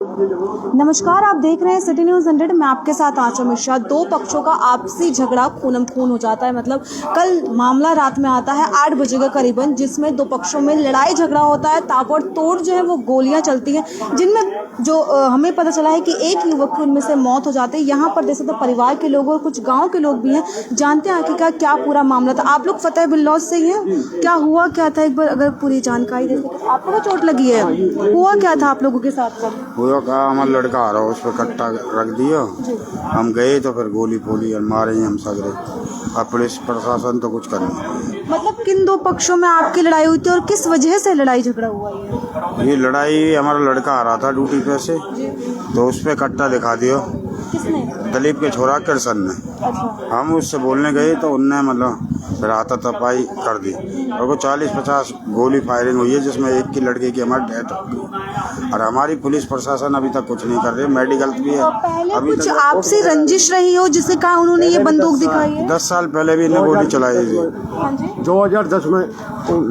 नमस्कार, आप देख रहे हैं सिटी न्यूज़ 100। मैं आपके साथ आंचल मिश्रा। दो पक्षों का आपसी झगड़ा खूनम खून हो जाता है। मतलब कल मामला रात में आता है 8 बजे का करीबन, जिसमें दो पक्षों में लड़ाई झगड़ा होता है। ताबड़तोड़ जो है वो गोलियां चलती हैं, जिनमें जो हमें पता चला है कि एक युवक की उनमें से मौत हो जाती है। यहाँ पर देख सकते हैं परिवार के लोग और कुछ गाँव के लोग भी हैं। जानते हैं आखिरकार क्या पूरा मामला था। आप लोग फतेह बिल्लौर से ही हैं, क्या हुआ क्या था, एक बार अगर पूरी जानकारी दे सकें। आपको तो चोट लगी है, हुआ क्या था आप लोगों के साथ? हुआ का हमारा लड़का आ रहा उस पर कट्टा रख दिया। हम गए तो फिर गोली फोली और मारे हम सगरे। और पुलिस प्रशासन तो कुछ कर नहीं। मतलब किन दो पक्षों में आपकी लड़ाई हुई थी और किस वजह से लड़ाई झगड़ा हुआ ये लड़ाई हमारा लड़का आ रहा था ड्यूटी पे से, तो उस पर कट्टा दिखा दिया। किसने? दलीप के छोरा कृष्ण ने। अच्छा। हम उससे बोलने गए तो उनने मतलब फिर हाथापाई कर दी और वो 40-50 गोली फायरिंग हुई है, जिसमें एक की लड़के की हमारी डेथ हो गई। और हमारी पुलिस प्रशासन अभी तक कुछ नहीं कर रही। मेडिकल भी है। पहले अभी कुछ आपसी रंजिश रही हो जिससे कहा उन्होंने ये बंदूक दिखाई है? 10 साल पहले भी इन्हें गोली चलाई थी। हाँ जी, 2010 में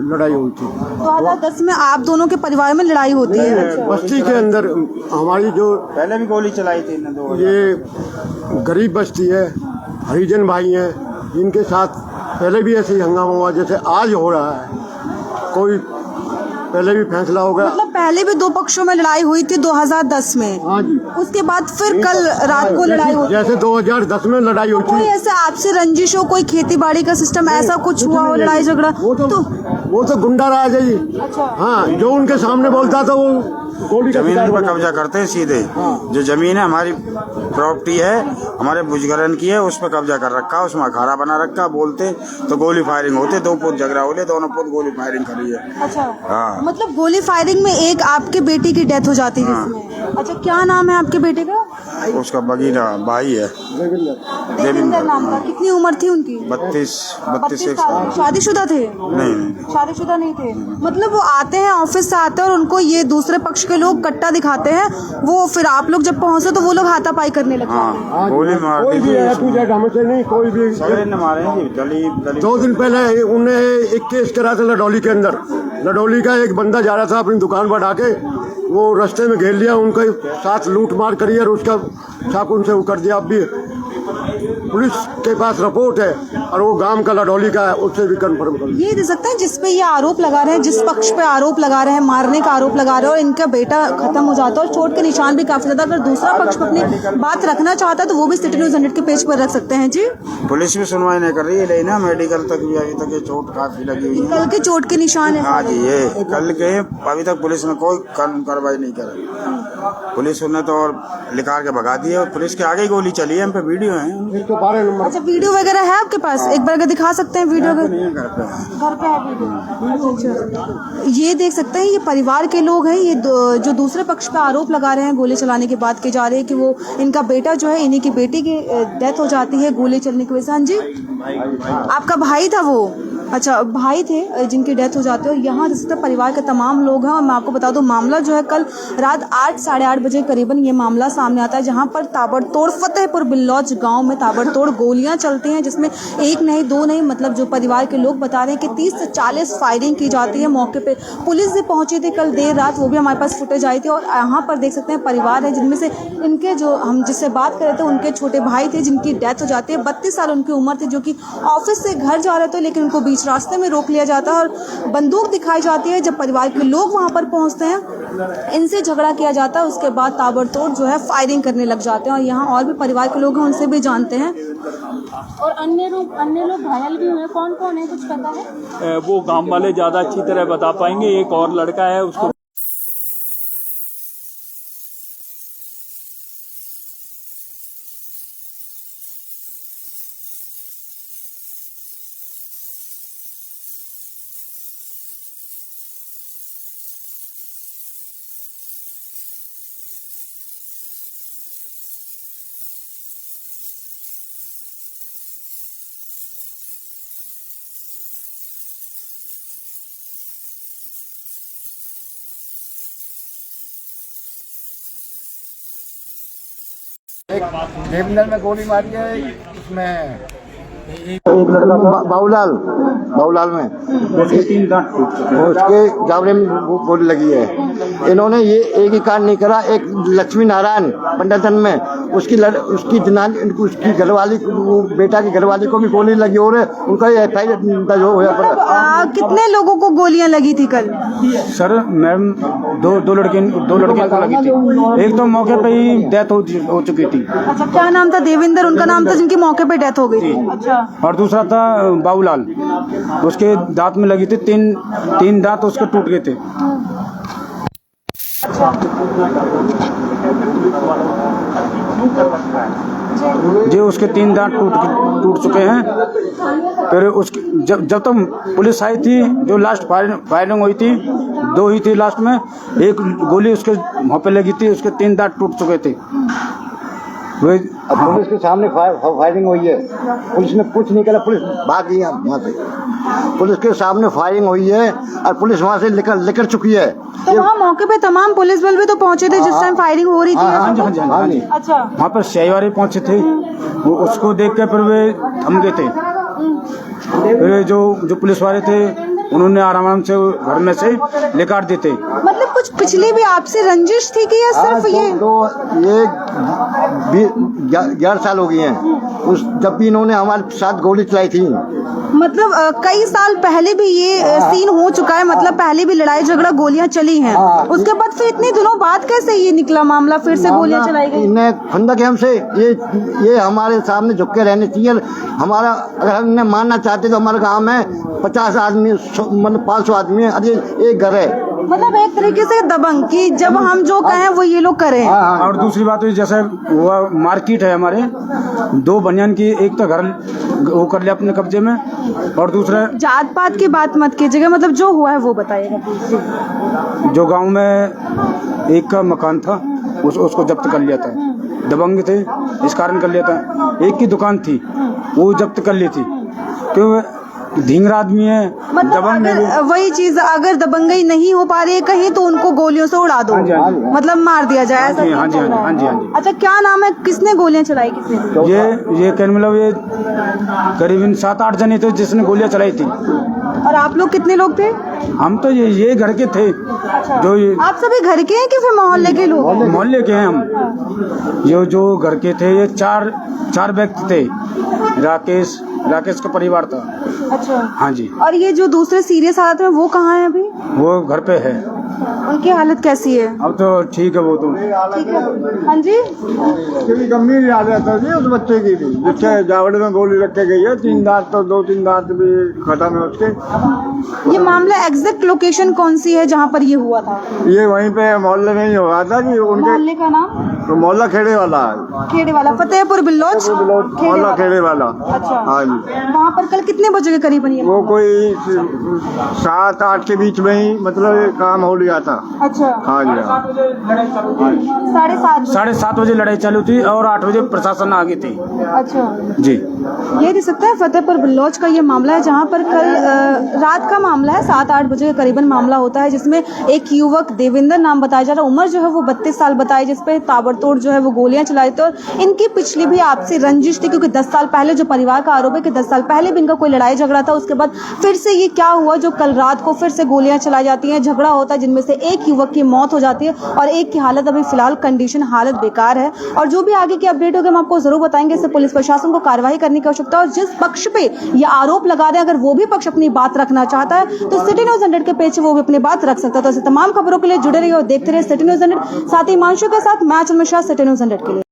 लड़ाई हुई थी। 2010 में आप दोनों के परिवार में लड़ाई होती है? बस्ती के अंदर हमारी जो पहले भी गोली चलाई थी इन्हें 2000। ये गरीब बस्ती है, हरिजन भाई हैं, इनके साथ पहले भी ऐसे ही हंगामा हुआ जैसे आज हो रहा है। कोई पहले भी फैसला हो गया। मतलब पहले भी दो पक्षों में लड़ाई हुई थी 2010 में। हाँ जी। उसके बाद फिर कल रात को लड़ाई हुई। जैसे 2010 में लड़ाई हुई कोई थी। ऐसे आपसे रंजिश हो, कोई खेती बाड़ी का सिस्टम ऐसा कुछ हुआ हो, लड़ाई झगड़ा? वो तो गुंडा राज है जी। अच्छा। हाँ, जो उनके सामने बोलता था वो गोली का जमीन शिकार पर बना। कब्जा करते हैं सीधे। जो जमीन है हमारी प्रॉपर्टी है, हमारे बुजुर्गन की है, उस पर कब्जा कर रखा, उसमें अखाड़ा बना रखा। बोलते तो गोली फायरिंग होते, दो पुत झगड़ा होले, दोनों पुत गोली फायरिंग करी है। अच्छा। हाँ। मतलब गोली फायरिंग में एक आपके बेटे की डेथ हो जाती है जिसमें। अच्छा, क्या नाम है आपके बेटे का? उसका बगीना भाई है देविंदर नाम का। कितनी उम्र थी उनकी? 32 साल। शादीशुदा थे? नहीं। शादीशुदा नहीं थे। मतलब वो आते हैं, ऑफिस से आते हैं और उनको ये दूसरे पक्ष के लोग कट्टा दिखाते हैं। वो फिर आप लोग जब पहुंचे तो वो लोग हाथापाई करने लग जाते हैं। हाँ, गोली मार कोई दी भी है, थी। तू जगह हमसे नहीं, कोई भी सगरे ने मारे हैं जी। दलीप 2 दिन पहले उन्हें एक केस करा था लडौली के अंदर। लडौली का एक बंदा जा रहा था अपनी दुकान पर आके, वो रास्ते में घेर लिया, उनके साथ लूट मार करी और उसका चाकू से वो कर दिया। अब भी पुलिस के पास रिपोर्ट है और वो गांव का लडौली का है, उससे भी कंफर्म कर। ये दे सकते हैं जिस पे ये आरोप लगा रहे हैं, जिस पक्ष पे आरोप लगा रहे हैं, मारने का आरोप लगा रहे हैं और इनका बेटा खत्म हो जाता है और चोट के निशान भी काफी ज्यादा। अगर दूसरा पक्ष पे अपनी बात रखना चाहता है तो वो भी सिटी न्यूज़ 100 के पेज पर रख सकते हैं। जी, पुलिस भी सुनवाई नहीं कर रही है, लेकिन मेडिकल तक भी अभी तक ये चोट काफी लगी हुई है। कल के चोट के निशान है। हाँ जी, ये कल के अभी तक पुलिस ने कोई कानून कार्रवाई नहीं करी। पुलिस ने तो और लिखा के भगा दिया। पुलिस के आगे ही गोली चली है, हम पे वीडियो है। 112 नंबर। अच्छा, वीडियो वगैरह है आपके पास? एक बार अगर दिखा सकते हैं वीडियो। नहीं है घर पे। घर पे है वीडियो। अच्छा, ये देख सकते हैं ये परिवार के लोग हैं। ये जो दूसरे पक्ष पे आरोप लगा रहे हैं, गोली चलाने की बात की जा रही है कि वो इनका बेटा जो है, इन्हीं की बेटी की डेथ हो जाती है गोली चलने की वजह से। हाँ जी, आपका भाई था वो? अच्छा, भाई थे जिनकी डेथ हो जाती है। और यहाँ जिससे परिवार के तमाम लोग हैं। और मैं आपको बता दूं, मामला जो है कल रात 8 साढ़े 8 बजे करीबन ये मामला सामने आता है, जहाँ पर ताबड़तोड़ फतेहपुर बिल्लौर गांव में ताबड़तोड़ गोलियां चलती हैं, जिसमें एक नहीं दो नहीं, मतलब जो परिवार के लोग बता रहे हैं कि 30 से 40 फायरिंग की जाती है। मौके पे पुलिस भी पहुंची थी कल देर रात, वो भी हमारे पास फुटेज आई थी। और यहाँ पर देख सकते हैं परिवार है, जिनमें से इनके जो हम जिससे बात कर रहे थे उनके छोटे भाई थे जिनकी डेथ हो जाती है। 32 साल उनकी उम्र थी, जो कि ऑफिस से घर जा रहे थे, लेकिन उनको बीच रास्ते में रोक लिया जाता है और बंदूक दिखाई जाती है। जब परिवार के लोग वहां पर पहुंचते हैं, इनसे झगड़ा किया जाता है। उसके बाद ताबड़तोड़ जो है फायरिंग करने लग जाते हैं। और यहाँ और भी परिवार के लोग हैं, उनसे भी जानते हैं। और अन्य लोग घायल भी हुए। कौन कौन है, कुछ पता है? वो गांव वाले ज्यादा अच्छी तरह बता पाएंगे। एक और लड़का है, उसको एक देविंदर में गोली मारी है, उसमें एक लड़का बाबूलाल में उसके जावड़े में गोली लगी है। इन्होंने ये एक ही कांड नहीं करा। एक लक्ष्मी नारायण पंडतन में उसकी घरवाली, वो बेटा की घरवाली को भी गोली लगी और उनका FIR दर्ज हुआ पड़ा। कितने लोगों को गोलियां लगी थी कल? सर मैम दो लड़कियों को लगी थी। एक तो मौके पे ही डेथ हो चुकी थी। अच्छा, क्या नाम था? देवेंद्र उनका नाम था, जिनकी मौके पे डेथ हो गई थी। अच्छा। और दूसरा था बाबूलाल, उसके दांत में लगी थी, तीन दांत उसके टूट गए थे। जी उसके 3 दांत टूट चुके हैं। फिर उसकी जब तक पुलिस आई थी, जो लास्ट फायरिंग हुई थी, 2 ही थी लास्ट में। एक गोली उसके मुँह पे लगी थी, उसके 3 दांत टूट चुके थे। पुलिस के सामने फायरिंग हुई है, पुलिस ने कुछ नहीं करा, पुलिस भाग गई वहाँ से। पुलिस के सामने फायरिंग हुई है और पुलिस वहाँ से निकल चुकी है। तो वहाँ मौके पे तमाम पुलिस बल भी तो पहुँचे थे जिस टाइम फायरिंग हो रही थी? हाँ जी। अच्छा। वहाँ पर शहवारी पहुँचे थे, वो उसको देख के फिर वे थम गए थे। फिर जो पुलिस वाले थे उन्होंने आराम से घर में से निकाल दिए थे। मतलब कुछ पिछली भी आपसे रंजिश थी कि या सिर्फ ये? ये 11 साल हो गए हैं जब भी इन्होंने हमारे साथ गोली चलाई थी। मतलब कई साल पहले भी ये सीन हो चुका है, मतलब पहले भी लड़ाई झगड़ा गोलियां चली हैं। उसके बाद फिर इतने दिनों बाद कैसे ये निकला मामला, फिर से गोलियां चलाई गई? इन्हें फंदक है हमसे, ये हमारे सामने झुक के रहने चाहिए। हमारा अगर हमने मानना चाहते तो हमारे गांव में 50 आदमी, मतलब 500 आदमी है, अरे एक घर है। मतलब एक तरीके से दबंग कि जब हम जो कहें वो ये लोग करें। और दूसरी बात है, जैसे वो मार्केट है हमारे, 2 बनियान की, एक तो घर वो कर लिया अपने कब्जे में, और दूसरा जात पात की बात मत कीजिएगा, मतलब जो हुआ है वो बताइएगा। जो गांव में एक का मकान था उसको जब्त कर लिया था। दबंग थे इस कारण कर लिया था। एक की दुकान थी वो जब्त कर ली थी, क्यों? धींगरा आदमी है। मतलब अगर वही चीज, अगर दबंगई नहीं हो पा रही है कहीं तो उनको गोलियों से उड़ा दो, मतलब मार दिया जाए, ऐसा? हाँ जी। अच्छा, क्या नाम है? किसने गोलियां चलाई? किसने? ये कहने मतलब ये करीबन 7-8 जने थे जिसने गोलियां चलाई थी। और आप लोग कितने लोग थे? हम तो ये घर के थे। अच्छा। जो ये आप सभी घर के हैं कि फिर मोहल्ले के लोग? मोहल्ले के हैं हम। जो घर के थे, ये चार व्यक्ति थे। राकेश का परिवार था। अच्छा। हाँ जी। और ये जो दूसरे सीरियस हालत में वो कहाँ है अभी? वो घर पे है। उनकी हालत कैसी है? अब तो ठीक है वो तो। ठीक है। हाँ जी। गंभीर हालत है जी उस बच्चे की भी, जिससे जावड़े में गोली रख के गई है। 3 दांत तो 2-3 दांत भी खत्म है उसके। ये मामला एग्जैक्ट लोकेशन कौन सी है जहाँ पर ये हुआ था? ये वहीं पे मोहल्ले में ही हो रहा था जी। उनके मोहल्ले का नाम? तो मोहल्ला खेड़े वाला है। खेड़े वाला, फतेहपुर बिल्लोच मोहल्ला खेड़े वाला। अच्छा। हाँ जी। वहाँ पर कल कितने बजे के करीब ये? वो कोई 7-8 के बीच में ही मतलब काम हो लिया था। अच्छा। हाँ जी। 7:30 बजे लड़ाई चालू थी और 8 बजे प्रशासन आ गई थी। अच्छा जी। ये देख सकते हैं फतेहपुर बिल्लोच का ये मामला है, जहाँ पर कल रात का मामला है। 7-8 बजे के करीबन मामला होता है, जिसमें एक युवक देवेंद्र नाम बताया जा रहा है, उम्र जो है वो 32 साल बताई, जिसपे ताबड़तोड़ जो है वो गोलियां चलाई थी। और इनकी पिछली भी आपसी रंजिश थी, क्योंकि 10 साल पहले, जो परिवार का आरोप है कि 10 साल पहले भी इनका कोई लड़ाई झगड़ा था। उसके बाद फिर से ये क्या हुआ, जो कल रात को फिर से गोलियां चलाई जाती हैं, झगड़ा होता है, जिनमें से एक युवक की मौत हो जाती है और एक की हालत अभी फिलहाल कंडीशन हालत बेकार है। और जो भी आगे की अपडेट होगी हम आपको जरूर बताएंगे। इससे पुलिस प्रशासन को कार्रवाई करने की आवश्यकता है, और जिस पक्ष पे ये आरोप लगा रहे हैं, अगर वो भी पक्ष अपनी बात रखना चाहता है तो सिटी न्यूज़ 100 के पेज से वो भी अपनी बात रख सकता है। तो ऐसे तमाम खबरों के लिए जुड़े रहिए और देखते रहिए सिटी न्यूज़ 100। साथ ही हिमांशु के साथ मैं चंद्रशा, सिटी न्यूज़ 100 के लिए।